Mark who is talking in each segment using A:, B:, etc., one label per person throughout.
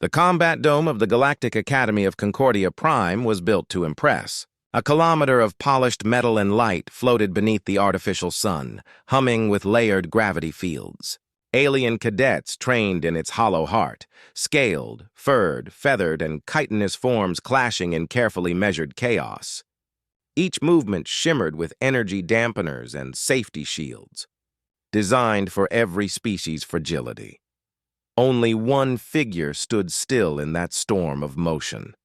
A: The combat dome of the Galactic Academy of Concordia Prime was built to impress. A kilometer of polished metal and light floated beneath the artificial sun, humming with layered gravity fields. Alien cadets trained in its hollow heart, scaled, furred, feathered, and chitinous forms clashing in carefully measured chaos. Each movement shimmered with energy dampeners and safety shields, designed for every species' fragility. Only one figure stood still in that storm of motion.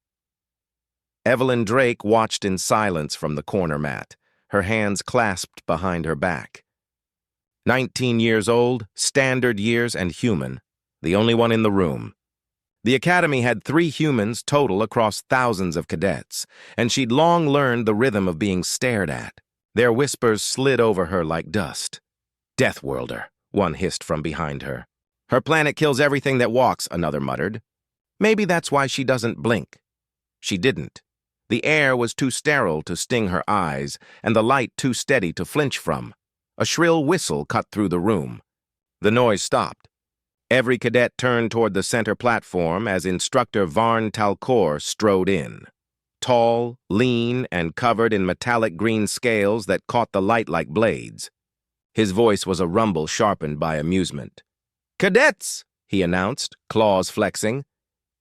A: Evelyn Drake watched in silence from the corner mat, her hands clasped behind her back. 19 years old, standard years, and human, the only one in the room. The Academy had 3 humans total across thousands of cadets, and she'd long learned the rhythm of being stared at. Their whispers slid over her like dust. "Deathworlder," one hissed from behind her. "Her planet kills everything that walks," another muttered. "Maybe that's why she doesn't blink." She didn't. The air was too sterile to sting her eyes, and the light too steady to flinch from. A shrill whistle cut through the room. The noise stopped. Every cadet turned toward the center platform as Instructor Varn Talcor strode in. Tall, lean, and covered in metallic green scales that caught the light like blades. His voice was a rumble sharpened by amusement. "Cadets," he announced, claws flexing.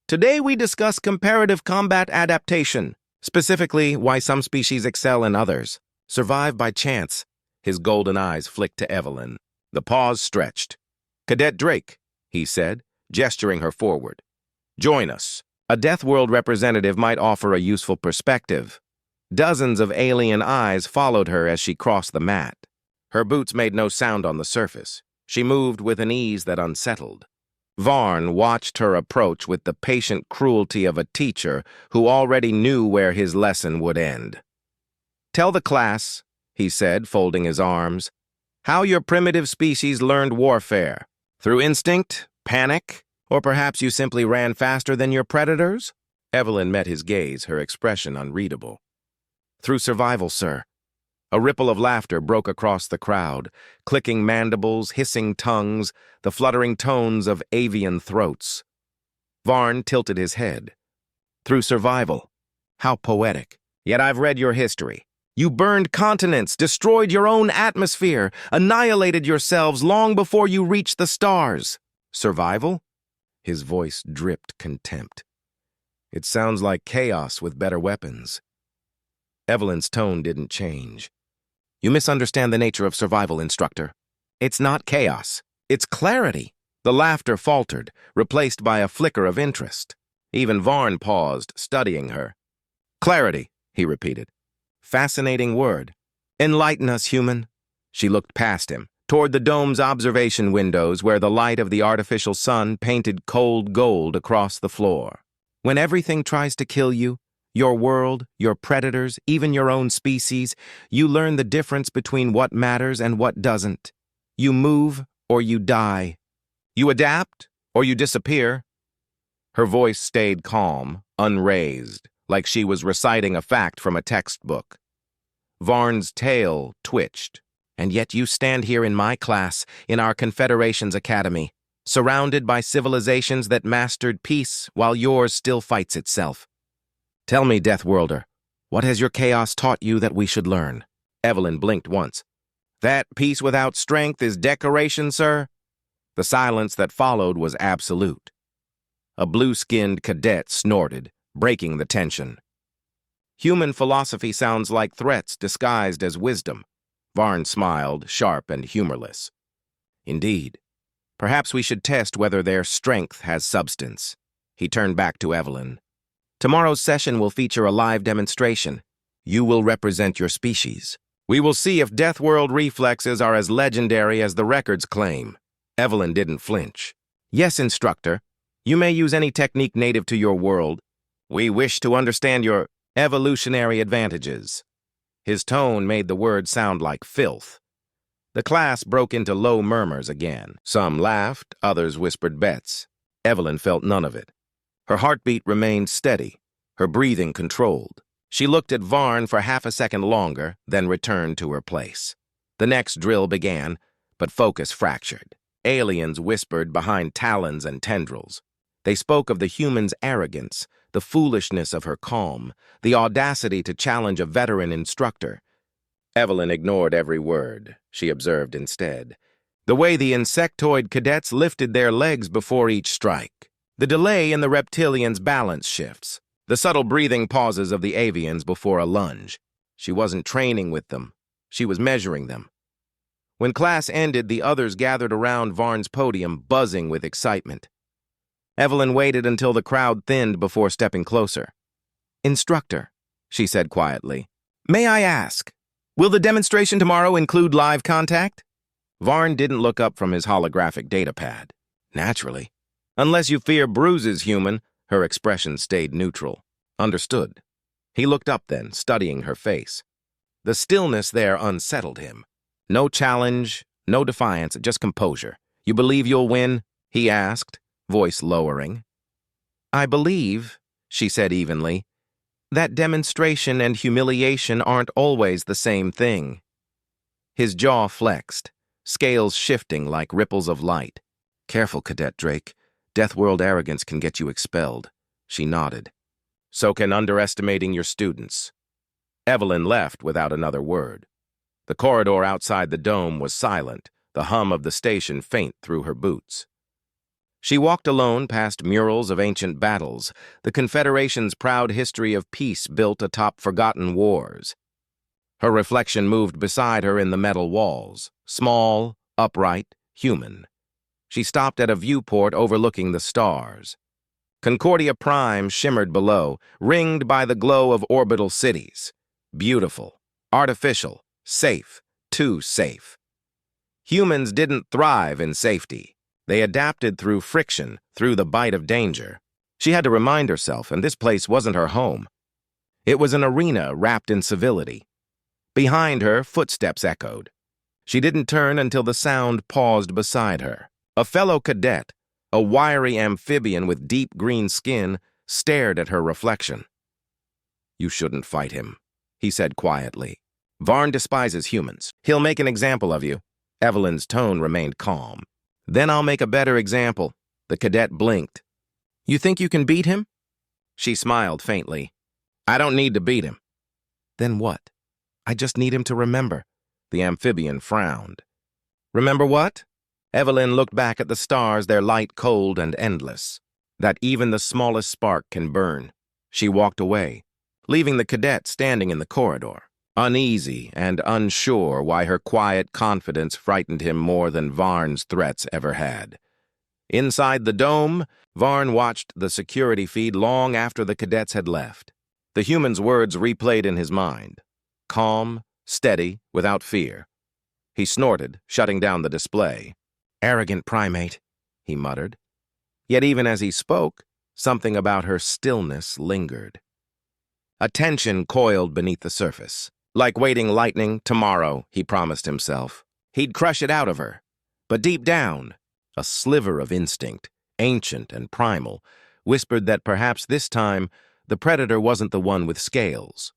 A: "Today we discuss comparative combat adaptation, specifically why some species excel and others. Survive by chance." His golden eyes flicked to Evelyn. The pause stretched. "Cadet Drake," he said, gesturing her forward. "Join us." A Deathworld representative might offer a useful perspective. Dozens of alien eyes followed her as she crossed the mat. Her boots made no sound on the surface. She moved with an ease that unsettled. Varn watched her approach with the patient cruelty of a teacher who already knew where his lesson would end. "Tell the class," he said, folding his arms, "how your primitive species learned warfare. Through instinct, panic, or perhaps you simply ran faster than your predators?" Evelyn met his gaze, her expression unreadable. "Through survival, sir." A ripple of laughter broke across the crowd, clicking mandibles, hissing tongues, the fluttering tones of avian throats. Varn tilted his head. "Through survival. How poetic. Yet I've read your history. You burned continents, destroyed your own atmosphere, annihilated yourselves long before you reached the stars. Survival?" His voice dripped contempt. "It sounds like chaos with better weapons." Evelyn's tone didn't change. "You misunderstand the nature of survival, Instructor. It's not chaos. It's clarity." The laughter faltered, replaced by a flicker of interest. Even Varn paused, studying her. "Clarity," he repeated. "Fascinating word. Enlighten us, human." She looked past him, toward the dome's observation windows where the light of the artificial sun painted cold gold across the floor. "When everything tries to kill you, your world, your predators, even your own species, you learn the difference between what matters and what doesn't. You move or you die. You adapt or you disappear." Her voice stayed calm, unraised, like she was reciting a fact from a textbook. Varn's tail twitched. "And yet you stand here in my class, in our Confederation's academy, surrounded by civilizations that mastered peace while yours still fights itself. Tell me, Deathworlder, what has your chaos taught you that we should learn?" Evelyn blinked once. "That peace without strength is decoration, sir?" The silence that followed was absolute. A blue-skinned cadet snorted, breaking the tension. "Human philosophy sounds like threats disguised as wisdom." Varn smiled, sharp and humorless. "Indeed. Perhaps we should test whether their strength has substance." He turned back to Evelyn. "Tomorrow's session will feature a live demonstration. You will represent your species. We will see if Deathworld reflexes are as legendary as the records claim." Evelyn didn't flinch. "Yes, Instructor. You may use any technique native to your world. We wish to understand your evolutionary advantages." His tone made the word sound like filth. The class broke into low murmurs again. Some laughed, others whispered bets. Evelyn felt none of it. Her heartbeat remained steady, her breathing controlled. She looked at Varn for half a second longer, then returned to her place. The next drill began, but focus fractured. Aliens whispered behind talons and tendrils. They spoke of the human's arrogance, the foolishness of her calm, the audacity to challenge a veteran instructor. Evelyn ignored every word. She observed instead the way the insectoid cadets lifted their legs before each strike, the delay in the reptilians' balance shifts, the subtle breathing pauses of the avians before a lunge. She wasn't training with them. She was measuring them. When class ended, the others gathered around Varn's podium, buzzing with excitement. Evelyn waited until the crowd thinned before stepping closer. "Instructor," she said quietly, "may I ask, will the demonstration tomorrow include live contact?" Varn didn't look up from his holographic datapad. Naturally. "Unless you fear bruises, human," her expression stayed neutral. "Understood." He looked up then, studying her face. The stillness there unsettled him. No challenge, no defiance, just composure. "You believe you'll win?" he asked, voice lowering. "I believe," she said evenly, "that demonstration and humiliation aren't always the same thing." His jaw flexed, scales shifting like ripples of light. "Careful, Cadet Drake. Deathworld arrogance can get you expelled." She nodded. "So can underestimating your students." Evelyn left without another word. The corridor outside the dome was silent, the hum of the station faint through her boots. She walked alone past murals of ancient battles, the Confederation's proud history of peace built atop forgotten wars. Her reflection moved beside her in the metal walls, small, upright, human. She stopped at a viewport overlooking the stars. Concordia Prime shimmered below, ringed by the glow of orbital cities. Beautiful, artificial, safe, too safe. Humans didn't thrive in safety. They adapted through friction, through the bite of danger. She had to remind herself, and this place wasn't her home. It was an arena wrapped in civility. Behind her, footsteps echoed. She didn't turn until the sound paused beside her. A fellow cadet, a wiry amphibian with deep green skin, stared at her reflection. "You shouldn't fight him," he said quietly. "Varn despises humans. He'll make an example of you." Evelyn's tone remained calm. "Then I'll make a better example." The cadet blinked. "You think you can beat him?" She smiled faintly. "I don't need to beat him." "Then what?" "I just need him to remember." The amphibian frowned. "Remember what?" Evelyn looked back at the stars, their light cold and endless. "That even the smallest spark can burn." She walked away, leaving the cadet standing in the corridor, uneasy and unsure why her quiet confidence frightened him more than Varn's threats ever had. Inside the dome, Varn watched the security feed long after the cadets had left. The human's words replayed in his mind. Calm, steady, without fear. He snorted, shutting down the display. "Arrogant primate," he muttered. Yet even as he spoke, something about her stillness lingered. A tension coiled beneath the surface. Like waiting lightning, tomorrow, he promised himself. He'd crush it out of her. But deep down, a sliver of instinct, ancient and primal, whispered that perhaps this time the predator wasn't the one with scales.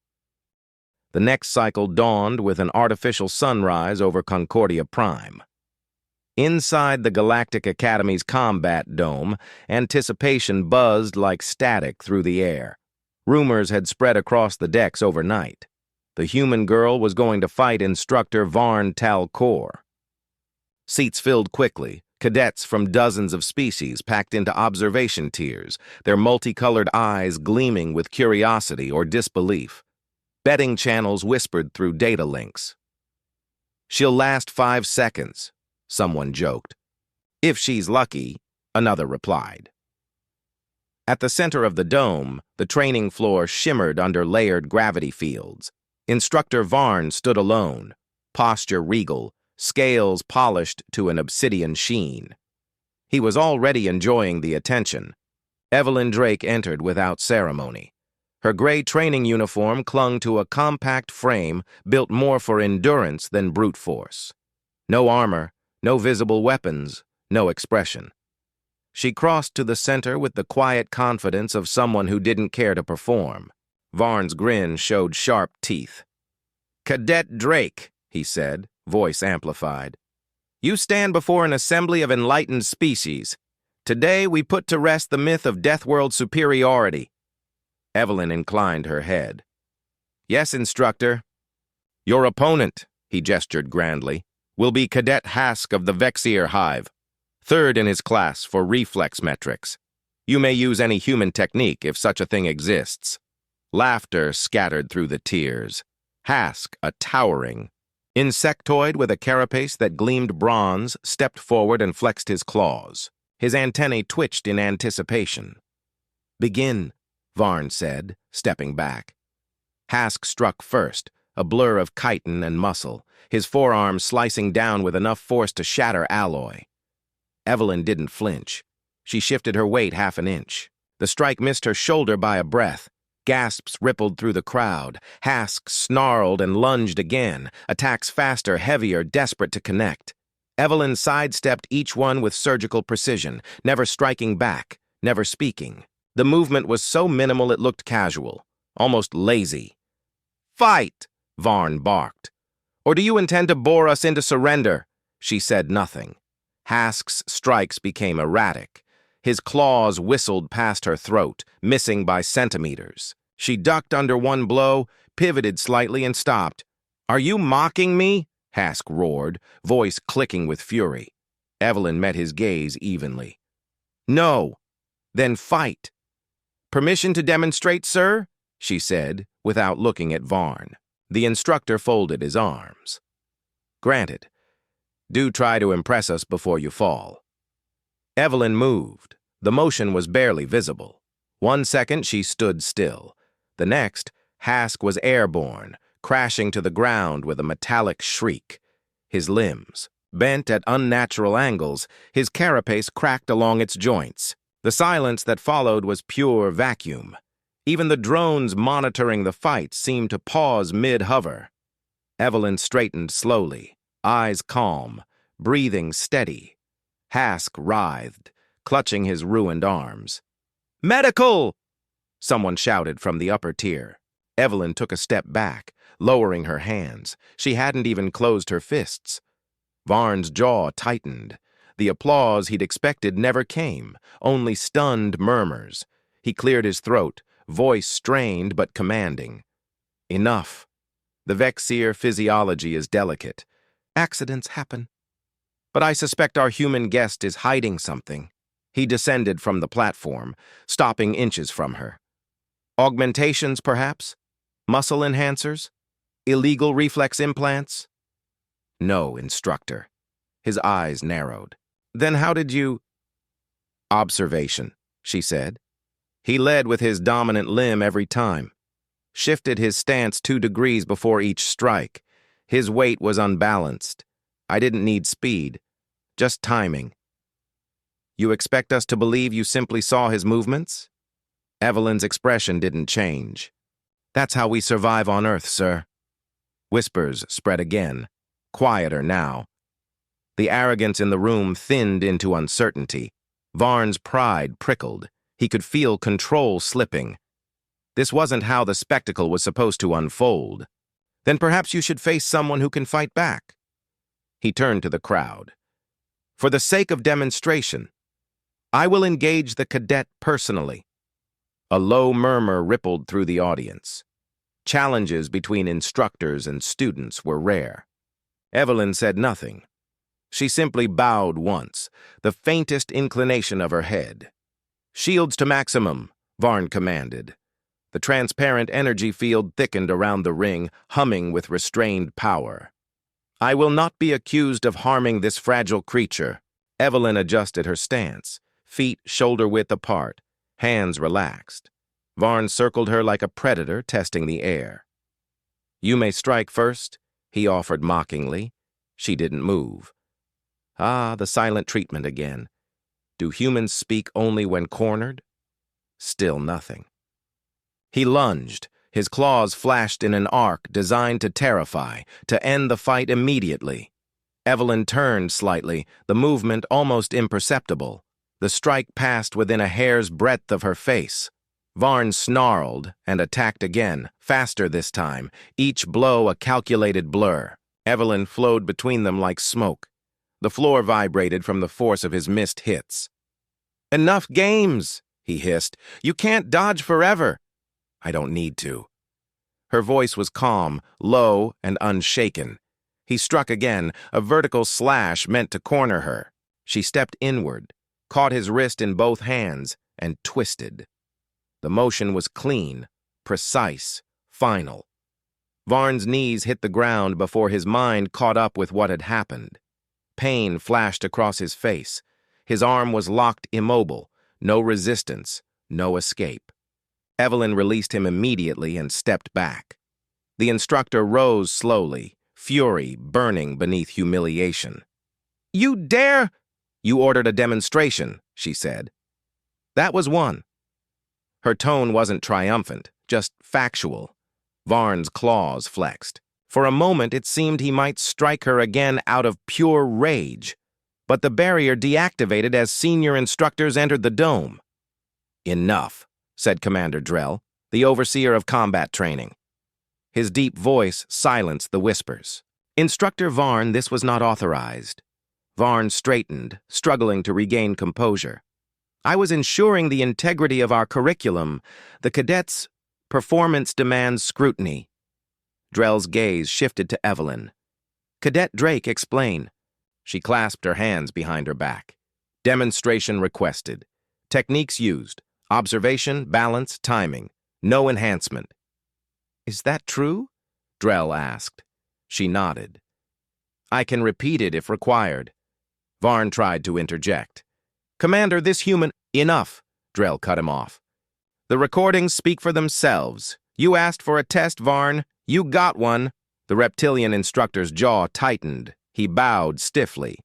A: The next cycle dawned with an artificial sunrise over Concordia Prime. Inside the Galactic Academy's combat dome, anticipation buzzed like static through the air. Rumors had spread across the decks overnight. The human girl was going to fight Instructor Varn Talcor. Seats filled quickly, cadets from dozens of species packed into observation tiers, their multicolored eyes gleaming with curiosity or disbelief. Betting channels whispered through data links. "She'll last 5 seconds," someone joked. "If she's lucky," another replied. At the center of the dome, the training floor shimmered under layered gravity fields. Instructor Varn stood alone, posture regal, scales polished to an obsidian sheen. He was already enjoying the attention. Evelyn Drake entered without ceremony. Her gray training uniform clung to a compact frame built more for endurance than brute force. No armor, no visible weapons, no expression. She crossed to the center with the quiet confidence of someone who didn't care to perform. Varn's grin showed sharp teeth. "Cadet Drake," he said, voice amplified. "You stand before an assembly of enlightened species. Today we put to rest the myth of Deathworld superiority. Evelyn inclined her head. Yes, Instructor. Your opponent, he gestured grandly, will be Cadet Hask of the Vexier Hive, third in his class for reflex metrics. You may use any human technique if such a thing exists. Laughter scattered through the tiers. Hask, a towering insectoid with a carapace that gleamed bronze, stepped forward and flexed his claws. His antennae twitched in anticipation. Begin, Varn said, stepping back. Hask struck first, a blur of chitin and muscle, his forearm slicing down with enough force to shatter alloy. Evelyn didn't flinch. She shifted her weight half an inch. The strike missed her shoulder by a breath. Gasps rippled through the crowd. Hask snarled and lunged again, attacks faster, heavier, desperate to connect. Evelyn sidestepped each one with surgical precision, never striking back, never speaking. The movement was so minimal it looked casual, almost lazy. "Fight!" Varn barked. "Or do you intend to bore us into surrender?" She said nothing. Hask's strikes became erratic. His claws whistled past her throat, missing by centimeters. She ducked under one blow, pivoted slightly, and stopped. "Are you mocking me?" Hask roared, voice clicking with fury. Evelyn met his gaze evenly. "No. Then fight." "Permission to demonstrate, sir?" she said, without looking at Varn. The instructor folded his arms. "Granted. Do try to impress us before you fall." Evelyn moved. The motion was barely visible. 1 second she stood still. The next, Hask was airborne, crashing to the ground with a metallic shriek. His limbs, bent at unnatural angles, his carapace cracked along its joints. The silence that followed was pure vacuum. Even the drones monitoring the fight seemed to pause mid-hover. Evelyn straightened slowly, eyes calm, breathing steady. Hask writhed, clutching his ruined arms. "Medical!" Someone shouted from the upper tier. Evelyn took a step back, lowering her hands. She hadn't even closed her fists. Varn's jaw tightened. The applause he'd expected never came, only stunned murmurs. He cleared his throat, voice strained but commanding. "Enough. The Vexier physiology is delicate. Accidents happen. But I suspect our human guest is hiding something." He descended from the platform, stopping inches from her. "Augmentations, perhaps? Muscle enhancers? Illegal reflex implants?" "No, Instructor." His eyes narrowed. "Then how did you—" "Observation," she said. "He led with his dominant limb every time. Shifted his stance 2 degrees before each strike. His weight was unbalanced. I didn't need speed, just timing." "You expect us to believe you simply saw his movements?" Evelyn's expression didn't change. "That's how we survive on Earth, sir." Whispers spread again, quieter now. The arrogance in the room thinned into uncertainty. Varn's pride prickled. He could feel control slipping. This wasn't how the spectacle was supposed to unfold. "Then perhaps you should face someone who can fight back." He turned to the crowd. "For the sake of demonstration, I will engage the cadet personally." A low murmur rippled through the audience. Challenges between instructors and students were rare. Evelyn said nothing. She simply bowed once, the faintest inclination of her head. "Shields to maximum," Varn commanded. The transparent energy field thickened around the ring, humming with restrained power. "I will not be accused of harming this fragile creature." Evelyn adjusted her stance, feet shoulder-width apart, hands relaxed. Varn circled her like a predator testing the air. "You may strike first," he offered mockingly. She didn't move. Ah, the silent treatment again. Do humans speak only when cornered? Still nothing. He lunged. His claws flashed in an arc designed to terrify, to end the fight immediately. Evelyn turned slightly, the movement almost imperceptible. The strike passed within a hair's breadth of her face. Varn snarled and attacked again, faster this time, each blow a calculated blur. Evelyn flowed between them like smoke. The floor vibrated from the force of his missed hits. Enough games, he hissed. You can't dodge forever. I don't need to. Her voice was calm, low, and unshaken. He struck again, a vertical slash meant to corner her. She stepped inward, caught his wrist in both hands, and twisted. The motion was clean, precise, final. Varn's knees hit the ground before his mind caught up with what had happened. Pain flashed across his face. His arm was locked immobile, no resistance, no escape. Evelyn released him immediately and stepped back. The instructor rose slowly, fury burning beneath humiliation. You dare! You ordered a demonstration, she said. That was one. Her tone wasn't triumphant, just factual. Varn's claws flexed. For a moment, it seemed he might strike her again out of pure rage. But the barrier deactivated as senior instructors entered the dome. Enough, said Commander Drell, the overseer of combat training. His deep voice silenced the whispers. Instructor Varn, this was not authorized. Varn straightened, struggling to regain composure. I was ensuring the integrity of our curriculum. The cadets' performance demands scrutiny. Drell's gaze shifted to Evelyn. Cadet Drake, explain. She clasped her hands behind her back. Demonstration requested. Techniques used. Observation, balance, timing. No enhancement. Is that true? Drell asked. She nodded. I can repeat it if required. Varn tried to interject. Commander, this human— Enough, Drell cut him off. The recordings speak for themselves. You asked for a test, Varn. You got one. The reptilian instructor's jaw tightened. He bowed stiffly.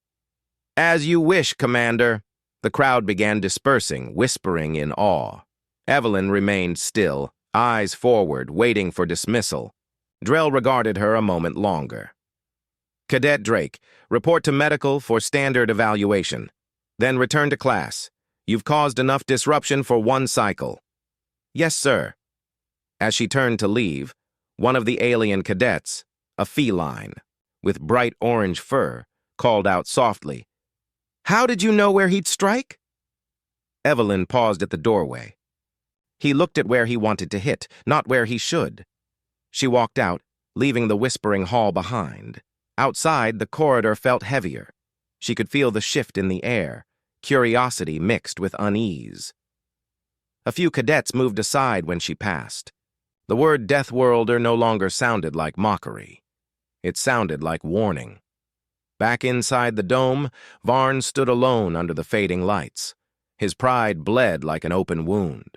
A: As you wish, Commander. The crowd began dispersing, whispering in awe. Evelyn remained still, eyes forward, waiting for dismissal. Drell regarded her a moment longer. Cadet Drake, report to medical for standard evaluation. Then return to class. You've caused enough disruption for one cycle. Yes, sir. As she turned to leave, one of the alien cadets, a feline, with bright orange fur, called out softly, How did you know where he'd strike? Evelyn paused at the doorway. He looked at where he wanted to hit, not where he should. She walked out, leaving the whispering hall behind. Outside, the corridor felt heavier. She could feel the shift in the air, curiosity mixed with unease. A few cadets moved aside when she passed. The word Deathworlder no longer sounded like mockery. It sounded like warning. Back inside the dome, Varn stood alone under the fading lights. His pride bled like an open wound.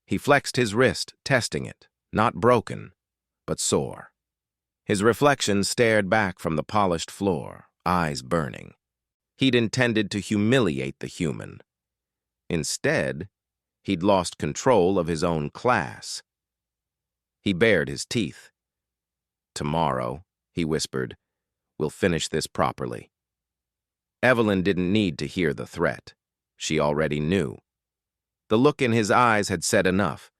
A: He flexed his wrist, testing it, not broken, but sore. His reflection stared back from the polished floor, eyes burning. He'd intended to humiliate the human. Instead, he'd lost control of his own class. He bared his teeth. Tomorrow, he whispered, we'll finish this properly. Evelyn didn't need to hear the threat. She already knew. The look in his eyes had said enough.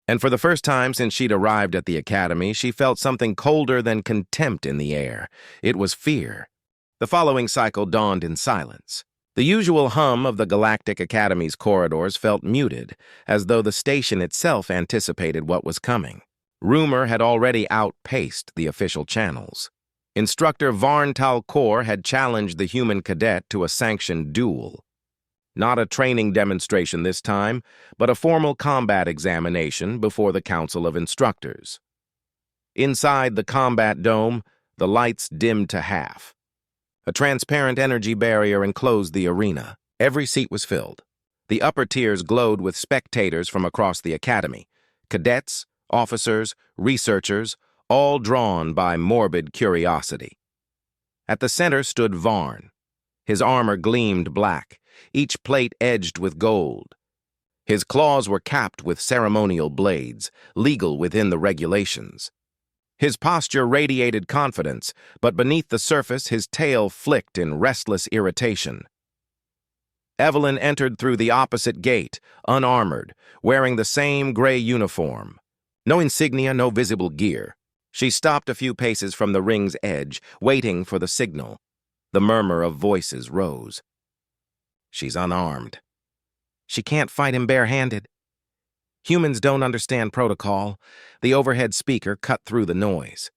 A: And for the first time since she'd arrived at the academy, she felt something colder than contempt in the air. It was fear. The following cycle dawned in silence. The usual hum of the Galactic Academy's corridors felt muted, as though the station itself anticipated what was coming. Rumor had already outpaced the official channels. Instructor Varn Talcor had challenged the human cadet to a sanctioned duel. Not a training demonstration this time, but a formal combat examination before the Council of Instructors. Inside the combat dome, the lights dimmed to half. A transparent energy barrier enclosed the arena. Every seat was filled. The upper tiers glowed with spectators from across the academy, cadets, officers, researchers, all drawn by morbid curiosity. At the center stood Varn. His armor gleamed black, each plate edged with gold. His claws were capped with ceremonial blades, legal within the regulations. His posture radiated confidence, but beneath the surface his tail flicked in restless irritation. Evelyn entered through the opposite gate, unarmored, wearing the same gray uniform. No insignia, no visible gear. She stopped a few paces from the ring's edge, waiting for the signal. The murmur of voices rose. She's unarmed. She can't fight him barehanded. Humans don't understand protocol. The overhead speaker cut through the noise.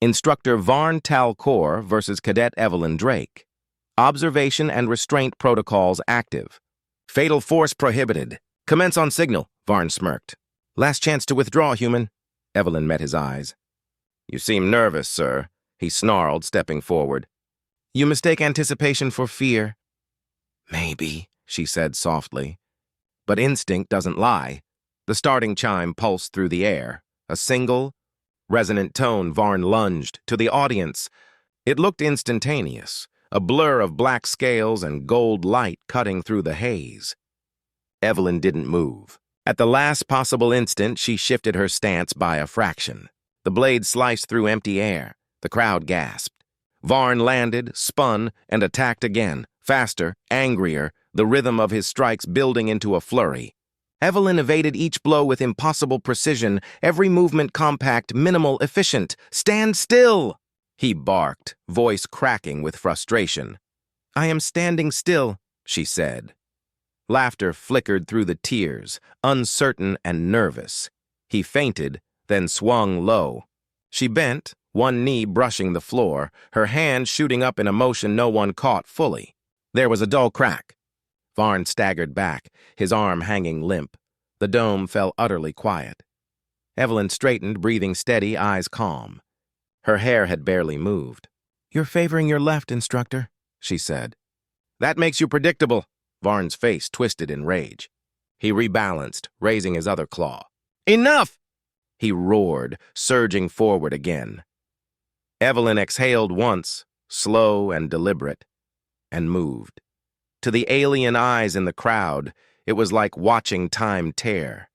A: Instructor Varn Talcor versus Cadet Evelyn Drake. Observation and restraint protocols active. Fatal force prohibited. Commence on signal, Varn smirked. Last chance to withdraw, human. Evelyn met his eyes. You seem nervous, sir, he snarled, stepping forward. You mistake anticipation for fear. Maybe, she said softly. But instinct doesn't lie. The starting chime pulsed through the air. A single, resonant tone. Varn lunged to the audience. It looked instantaneous, a blur of black scales and gold light cutting through the haze. Evelyn didn't move. At the last possible instant, she shifted her stance by a fraction. The blade sliced through empty air. The crowd gasped. Varn landed, spun, and attacked again, faster, angrier, the rhythm of his strikes building into a flurry. Evelyn evaded each blow with impossible precision, every movement compact, minimal, efficient. Stand still! He barked, voice cracking with frustration. I am standing still, she said. Laughter flickered through the tears, uncertain and nervous. He feinted, then swung low. She bent, one knee brushing the floor, her hand shooting up in a motion no one caught fully. There was a dull crack. Varn staggered back, his arm hanging limp. The dome fell utterly quiet. Evelyn straightened, breathing steady, eyes calm. Her hair had barely moved. You're favoring your left, Instructor, she said. That makes you predictable. Varn's face twisted in rage. He rebalanced, raising his other claw. Enough! He roared, surging forward again. Evelyn exhaled once, slow and deliberate, and moved. To the alien eyes in the crowd, it was like watching time tear.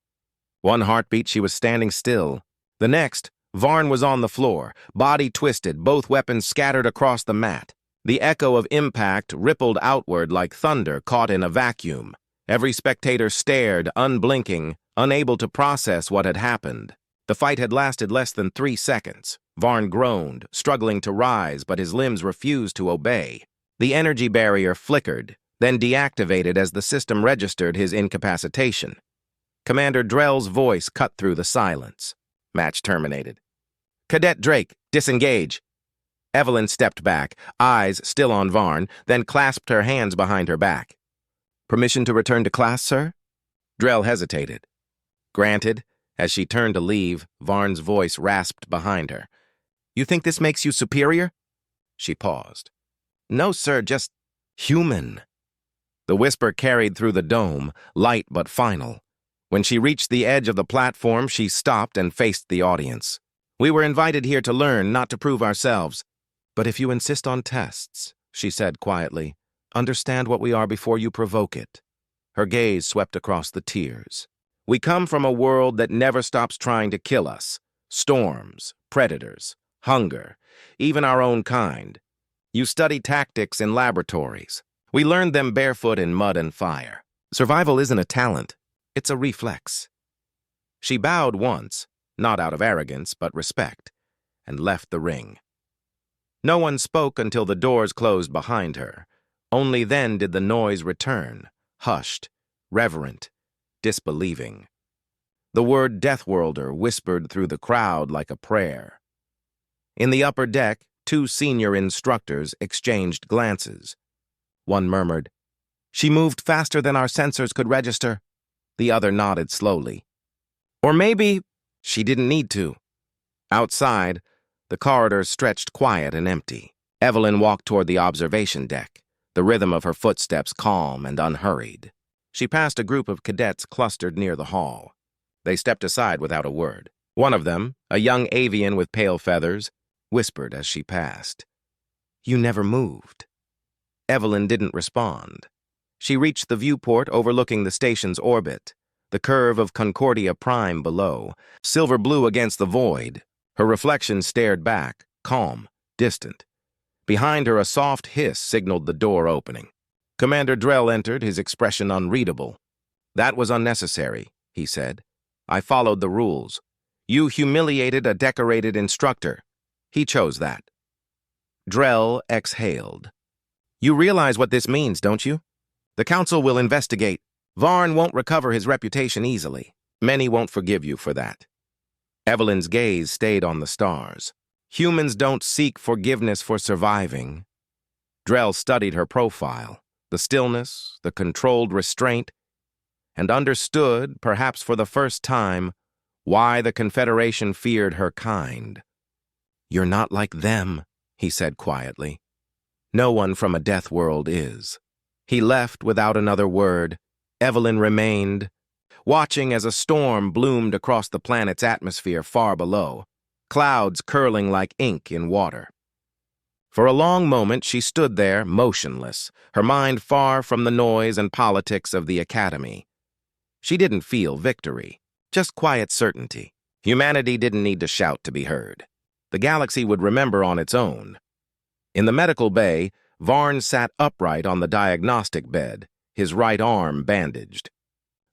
A: One heartbeat, she was standing still. The next, Varn was on the floor, body twisted, both weapons scattered across the mat. The echo of impact rippled outward like thunder caught in a vacuum. Every spectator stared, unblinking, unable to process what had happened. The fight had lasted less than 3 seconds. Varn groaned, struggling to rise, but his limbs refused to obey. The energy barrier flickered, then deactivated as the system registered his incapacitation. Commander Drell's voice cut through the silence. Match terminated. Cadet Drake, disengage. Evelyn stepped back, eyes still on Varn, then clasped her hands behind her back. Permission to return to class, sir? Drell hesitated. Granted. As she turned to leave, Varn's voice rasped behind her. You think this makes you superior? She paused. No, sir, just human. The whisper carried through the dome, light but final. When she reached the edge of the platform, she stopped and faced the audience. We were invited here to learn, not to prove ourselves. But if you insist on tests, she said quietly, understand what we are before you provoke it. Her gaze swept across the tears. We come from a world that never stops trying to kill us. Storms, predators, hunger, even our own kind. You study tactics in laboratories. We learned them barefoot in mud and fire. Survival isn't a talent, it's a reflex. She bowed once, not out of arrogance but respect, and left the ring. No one spoke until the doors closed behind her. Only then did the noise return, hushed, reverent, disbelieving. The word Deathworlder whispered through the crowd like a prayer. In the upper deck, 2 senior instructors exchanged glances. One murmured, She moved faster than our sensors could register. The other nodded slowly. Or maybe she didn't need to. Outside, the corridor stretched quiet and empty. Evelyn walked toward the observation deck, the rhythm of her footsteps calm and unhurried. She passed a group of cadets clustered near the hall. They stepped aside without a word. One of them, a young avian with pale feathers, whispered as she passed. You never moved. Evelyn didn't respond. She reached the viewport overlooking the station's orbit, the curve of Concordia Prime below, silver blue against the void. Her reflection stared back, calm, distant. Behind her, a soft hiss signaled the door opening. Commander Drell entered, his expression unreadable. That was unnecessary, he said. I followed the rules. You humiliated a decorated instructor. He chose that. Drell exhaled. You realize what this means, don't you? The council will investigate. Varn won't recover his reputation easily. Many won't forgive you for that. Evelyn's gaze stayed on the stars. Humans don't seek forgiveness for surviving. Drell studied her profile, the stillness, the controlled restraint, and understood, perhaps for the first time, why the Confederation feared her kind. "You're not like them," he said quietly. "No one from a Deathworld is." He left without another word. Evelyn remained, watching as a storm bloomed across the planet's atmosphere far below, clouds curling like ink in water. For a long moment she stood there, motionless, her mind far from the noise and politics of the Academy. She didn't feel victory, just quiet certainty. Humanity didn't need to shout to be heard. The galaxy would remember on its own. In the medical bay, Varn sat upright on the diagnostic bed, his right arm bandaged.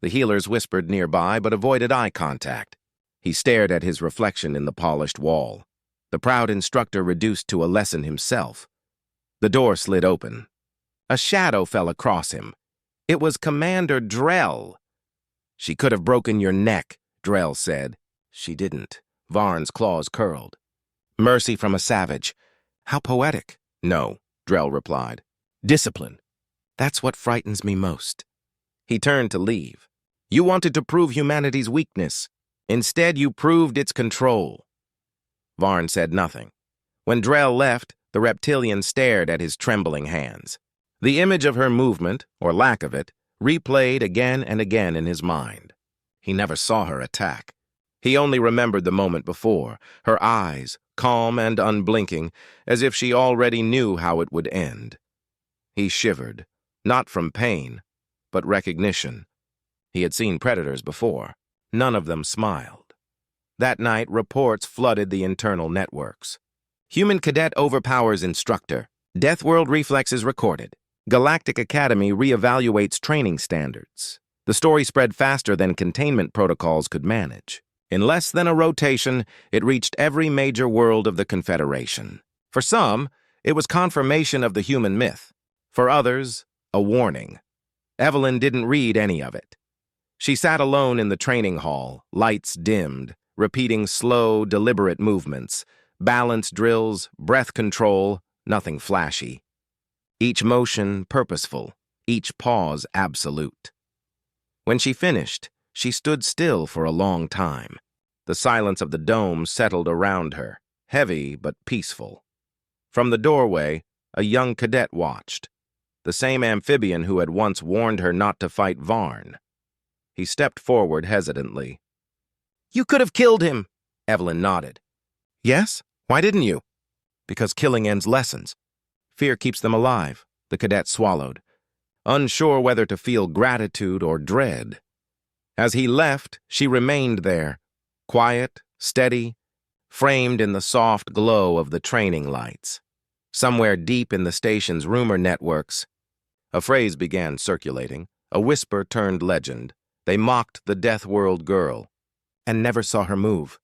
A: The healers whispered nearby but avoided eye contact. He stared at his reflection in the polished wall. The proud instructor reduced to a lesson himself. The door slid open. A shadow fell across him. It was Commander Drell. "She could have broken your neck," Drell said. "She didn't." Varn's claws curled. "Mercy from a savage. How poetic." "No," Drell replied. "Discipline. That's what frightens me most." He turned to leave. "You wanted to prove humanity's weakness. Instead, you proved its control." Varn said nothing. When Drell left, the reptilian stared at his trembling hands. The image of her movement, or lack of it, replayed again and again in his mind. He never saw her attack. He only remembered the moment before, her eyes, calm and unblinking, as if she already knew how it would end. He shivered, not from pain, but recognition. He had seen predators before. None of them smiled. That night, reports flooded the internal networks. Human cadet overpowers instructor. Deathworld reflexes recorded. Galactic Academy reevaluates training standards. The story spread faster than containment protocols could manage. In less than a rotation, it reached every major world of the Confederation. For some, it was confirmation of the human myth. For others, a warning. Evelyn didn't read any of it. She sat alone in the training hall, lights dimmed, repeating slow, deliberate movements, balance drills, breath control, nothing flashy. Each motion purposeful, each pause absolute. When she finished, she stood still for a long time. The silence of the dome settled around her, heavy but peaceful. From the doorway, a young cadet watched, the same amphibian who had once warned her not to fight Varn. He stepped forward hesitantly. "You could have killed him," Evelyn nodded. "Yes? Why didn't you?" "Because killing ends lessons. Fear keeps them alive," the cadet swallowed, unsure whether to feel gratitude or dread. As he left, she remained there, quiet, steady, framed in the soft glow of the training lights. Somewhere deep in the station's rumor networks, a phrase began circulating, a whisper turned legend. They mocked the Deathworld girl, and never saw her move.